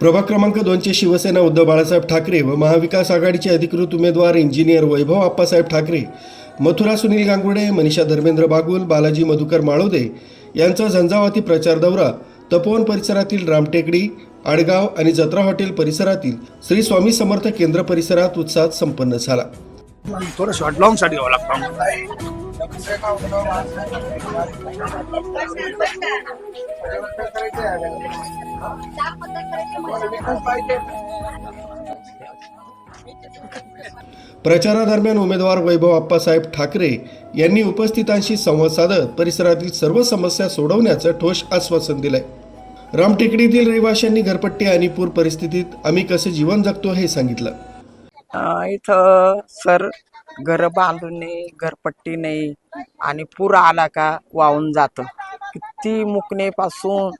प्रभाग क्रमांक 2चे शिवसेना उद्धव बाळासाहेब ठाकरे व महाविकास आघाडीचे अधिकृत उमेदवार इंजिनियर वैभव आप्पासाहेब ठाकरे, मथुरा सुनील गांगुडे, मनीषा धर्मेंद्र बागुल, बालाजी मधुकर माळोदे यांचा झंझावाती प्रचार दौरा तपोवन परिसरातील रामटेकडी, आडगाव आणि जत्रा हॉटेल परिसरातील श्री स्वामी समर्थ केंद्र परिसरात उत्साहात संपन्न झाला. थोडं शॉर्ट लॉंग साठी घ्यावं लागतं. प्रचारादरम्यान उमेदवार वैभव आप्पासाहेब ठाकरे यांनी उपस्थितांशी संवाद साधत परिसरातील सर्व समस्या सोडवण्याचं ठोस आश्वासन दिलंय. रामटेकडीतील रहिवाशांनी घरपट्टी आणि पूर परिस्थितीत आम्ही कसे जीवन जगतो हे सांगितलं. इथं सर घर बांधून नाही, घरपट्टी नाही आणि पूर आला का वाहून जातं. किती मुकणेपासून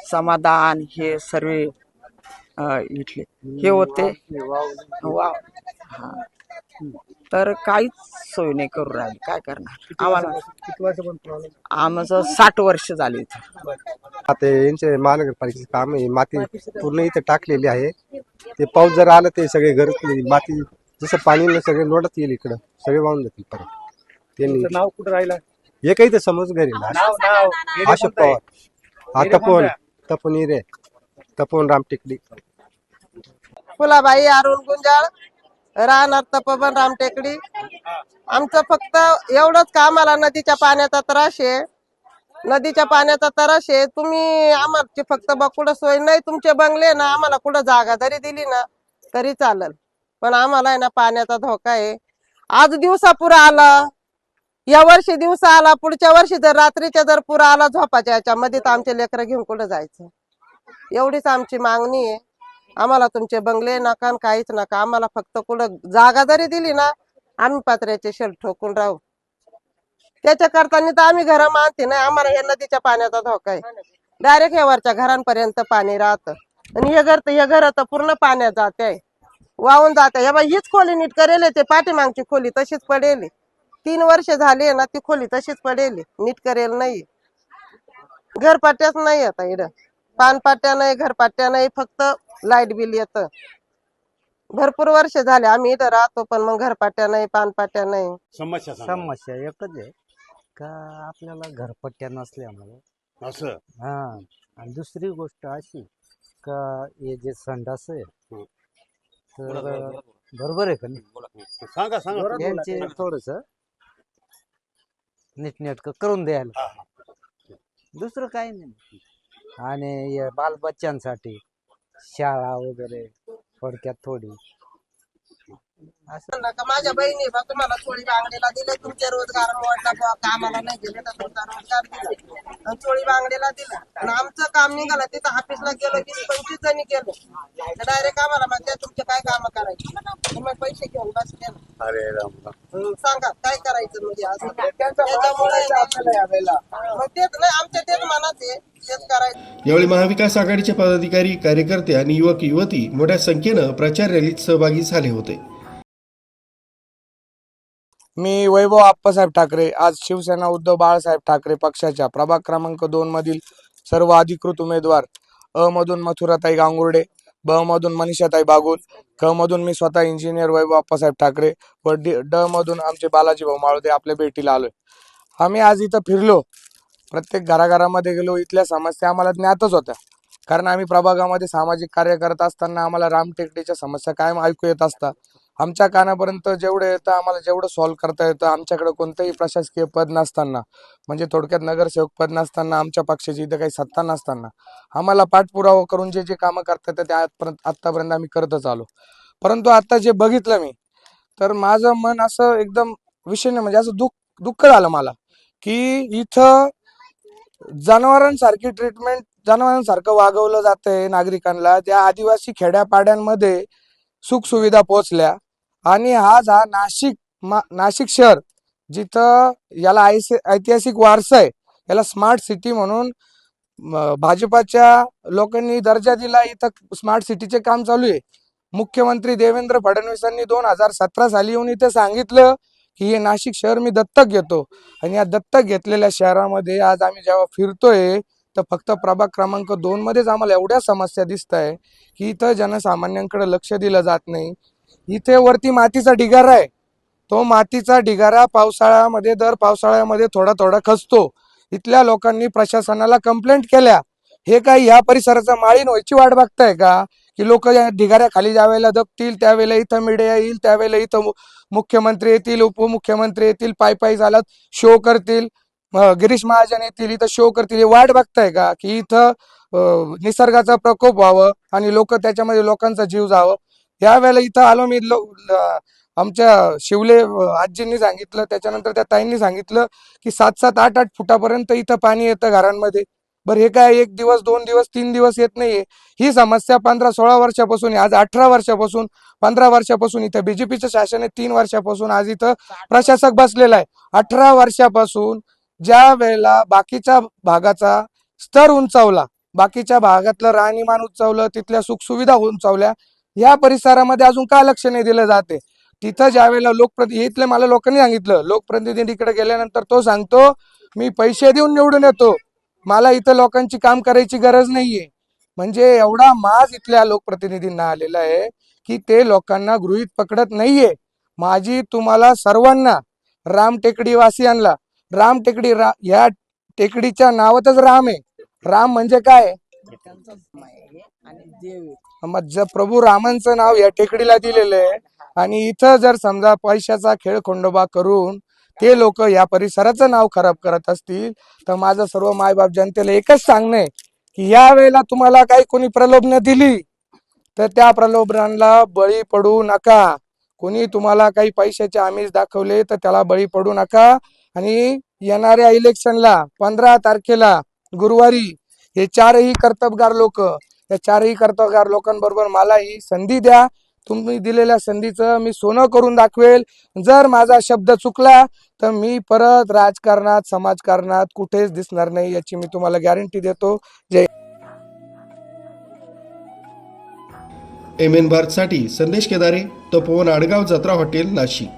समाधान हे सर्व इथले हे होते तर काहीच सोय नाही करू राहिले. काय करणार आम्हाला? आमचं 60 वर्ष झाले इथं. आता यांचे महानगरपालिकेचे काम आहे, माती पूर्ण इथे टाकलेली आहे. ते पाऊस जर आला ते सगळे घर माती जसं पाणी सगळे लोटत येईल, इकडं सगळे वाहून जातील परत. त्यांनी नाव कुठं राहिलं? हे काही तर समज घरी अशोक पवार, तपोन हिरे, तपोन रामटेकडी. फुलाबाई अरुण गुंजाळ, राहणार तपोवन रामटेकडी. आमचं फक्त एवढंच का आम्हाला नदीच्या पाण्याचा त्रास आहे. नदीच्या पाण्याचा त्रास आहे. तुम्ही आम्हाला फक्त कुठं सोय नाही. तुमचे बंगले ना आम्हाला कुठं जागा जरी दिली ना तरी चालेल, पण आम्हाला आहे ना पाण्याचा धोका आहे. आज दिवसा पूर आला, या वर्षी दिवसा आला, पुढच्या वर्षी जर रात्रीच्या जर पूर आला झोपाच्या याच्यामध्ये तर आमचे लेकरं घेऊन कुठं जायचं? एवढीच आमची मागणी आहे. आम्हाला तुमचे बंगले नका काहीच नका. आम्हाला फक्त कुठं जागा जरी दिली ना आम्ही पत्र्याचे शेड ठोकून राहू. त्याच्या करताना तर आम्ही घर मानते नाही. आम्हाला हे नदीच्या पाण्याचा धोका आहे. डायरेक्ट हे वरच्या घरांपर्यंत पाणी राहतं आणि हे घर तर पूर्ण पाण्यात जाते, वाहून जाते. हीच खोली नीट करेल, ते पाठीमागची खोली तशीच पडेल. 3 वर्ष झाली ना ती खोली तशीच पडेल, नीट करेल नाही. घरपट्ट्याच नाही आता इकडं, पानपट्ट्या नाही, घरपट्ट्या नाही, फक्त लाईट बिल येतं. भरपूर वर्ष झाले आम्ही इथं राहतो, पण मग घरपट्ट्या नाही, पानपट्ट्या नाही. समस्या एकच आहे का आपल्याला घरपट्ट्या नसल्यामुळे असं. हा, आणि दुसरी गोष्ट अशी का हे जे संडास आहे तर बरोबर आहे का नाही, सांगा यांचे थोडस नीटनेटकं करून द्यायला, दुसरं काही नाही. आणि या बालबच्चांसाठी शाळा वगैरे थोडक्यात थोडी असं. माझ्या बहिणी बा तुम्हाला चोळी बांगडीला दिले, तुमचे रोजगार मोडला बा, कामाला नाही गेले तर तुमचा रोजगार दिला, चोळी बांगडीला दिला. आणि आमचं काम निघालं तिथं ऑफिसला गेलो 20-25 जणी गेलो, डायरेक्ट आम्हाला म्हणते तुमचे काय काम करायचे, तुम्ही पैसे घेऊन बसले ना. अरे सांगा काय करायचं म्हणजे असं. त्याच्यामुळे मग तेच नाही आमच्या तेच मनाचे तेच करायचं. यावेळी महाविकास आघाडीचे पदाधिकारी, कार्यकर्ते आणि युवक युवती मोठ्या संख्येनं प्रचार रॅलीत सहभागी झाले होते. मी वैभव आप्पासाहेब ठाकरे आज शिवसेना उद्धव बाळासाहेब ठाकरे पक्षाच्या प्रभाग क्रमांक 2 मधील सर्व अधिकृत उमेदवार, अ मधून मथुराताई गांगुर्डे, ब मधून मनीषाताई बागुल, क मधून मी स्वतः इंजिनियर वैभव आप्पासाहेब ठाकरे व ड मधून आमचे बालाजी भाऊ माळोदे आपल्या भेटीला आलोय. आम्ही आज इथं फिरलो, प्रत्येक घराघरामध्ये गेलो. इथल्या समस्या आम्हाला ज्ञातच होत्या, कारण आम्ही प्रभागामध्ये सामाजिक कार्य करत असताना आम्हाला रामटेकडीच्या समस्या कायम ऐकू येत असतात. आमच्या कानापर्यंत जेवढं येतं, आम्हाला जेवढं सॉल्व्ह करता येतं, आमच्याकडे कोणतंही प्रशासकीय पद नसताना, म्हणजे थोडक्यात नगरसेवक पद नसताना, आमच्या पक्षाची इथं काही सत्ता नसताना आम्हाला पाठपुरावा करून जे जे कामं करता येतं ते आतापर्यंत आम्ही करतच आलो. परंतु आता जे बघितलं मी, तर माझं मन असं एकदम विषय म्हणजे असं दुःख झालं मला की इथं जनावरांसारखी ट्रीटमेंट, जनावरांसारखं वागवलं जातंय नागरिकांना. त्या आदिवासी खेड्यापाड्यांमध्ये सुख सुविधा पोहोचल्या आणि आज हा नाशिक शहर जिथं याला ऐतिहासिक वारसा आहे, याला स्मार्ट सिटी म्हणून भाजपाच्या लोकांनी दर्जा दिला. इथं स्मार्ट सिटीचे काम चालू आहे. मुख्यमंत्री देवेंद्र फडणवीसांनी 2017 साली येऊन इथे सांगितलं की हे नाशिक शहर मी दत्तक घेतो, आणि या दत्तक घेतलेल्या शहरामध्ये आज आम्ही जेव्हा फिरतोय तर फक्त प्रभाग क्रमांक 2 मध्येच आम्हाला एवढ्या समस्या दिसत आहे की इथं जनसामान्यांकडे लक्ष दिलं जात नाही. इथे वरती मातीचा ढिगारा आहे. तो मातीचा ढिगारा पावसाळ्यामध्ये दर पावसाळ्यामध्ये थोडा थोडा खचतो. इथल्या लोकांनी प्रशासनाला कंप्लेंट केल्या. हे काय या परिसराचा माळीन व्हायची वाट बघताय का की लोक या ढिगाऱ्याखाली ज्यावेळेला दबतील त्यावेळेला इथं मीडिया येईल, त्यावेळेला इथं मुख्यमंत्री येतील, उपमुख्यमंत्री येतील, पायी चालत शो करतील, गिरीश महाजन येतील, इथं शो करतील. हे वाट बघताय का की इथं निसर्गाचा प्रकोप व्हावं आणि लोकांमध्ये लोकांचा जीव जावं. यावेळेला इथं आलो मी आमच्या शिवले आजींनी सांगितलं, त्याच्यानंतर त्या ताईंनी सांगितलं की 7-7, 8-8 फुटापर्यंत इथं पाणी येतं घरांमध्ये. बरं हे काय 1 दिवस 2 दिवस 3 दिवस येत नाहीये. ही समस्या 15-16 वर्षापासून, आज 18 वर्षापासून 15 वर्षापासून इथं बीजेपीचं शासन आहे. 3 वर्षापासून आज इथं प्रशासक बसलेला आहे. 18 वर्षापासून ज्या वेळेला बाकीच्या भागाचा स्तर उंचावला, बाकीच्या भागातलं राहणीमान उंचावलं, तिथल्या सुखसुविधा उंचावल्या, या परिसरामध्ये अजून का लक्ष नाही दिलं जाते. तिथं ज्या वेळेला इथले मला लोकांनी सांगितलं, लोकप्रतिनिधीकडे गेल्यानंतर तो सांगतो मी पैसे देऊन निवडून येतो, मला इथं लोकांची काम करायची गरज नाहीये. म्हणजे एवढा माज इथल्या लोकप्रतिनिधींना आलेला आहे की ते लोकांना गृहीत पकडत नाहीये. माझी तुम्हाला सर्वांना, रामटेकडी वासियांना, या टेकडीच्या नावातच राम आहे. राम म्हणजे काय, मग प्रभू रामांचं नाव या टेकडीला दिलेलं आहे. आणि इथं जर समजा पैशाचा खेळ खंडोबा करून ते लोक या परिसराचं नाव खराब करत असतील तर माझं सर्व मायबाप जनतेला एकच सांगणं आहे की या वेळेला तुम्हाला काही कोणी प्रलोभन दिली तर त्या प्रलोभनाला बळी पडू नका. कोणी तुम्हाला काही पैशाचे आमिष दाखवले तर त्याला बळी पडू नका. आणि येणाऱ्या इलेक्शनला 15 तारखेला गुरुवारी हे 4ही कर्तबगार लोक, या 4ही कर्तबगार लोकांबरोबर मला ही संधी द्या. तुम्ही दिलेल्या संधीचं मी सोनं करून दाखवेल. जर माझा शब्द चुकला तर मी परत राजकारणात, समाजकारणात कुठेच दिसणार नाही, याची मी तुम्हाला गॅरंटी देतो. जय MN भारतसाठी संदेश केदारे, तपोवन आडगाव, जत्रा हॉटेल, नाशिक.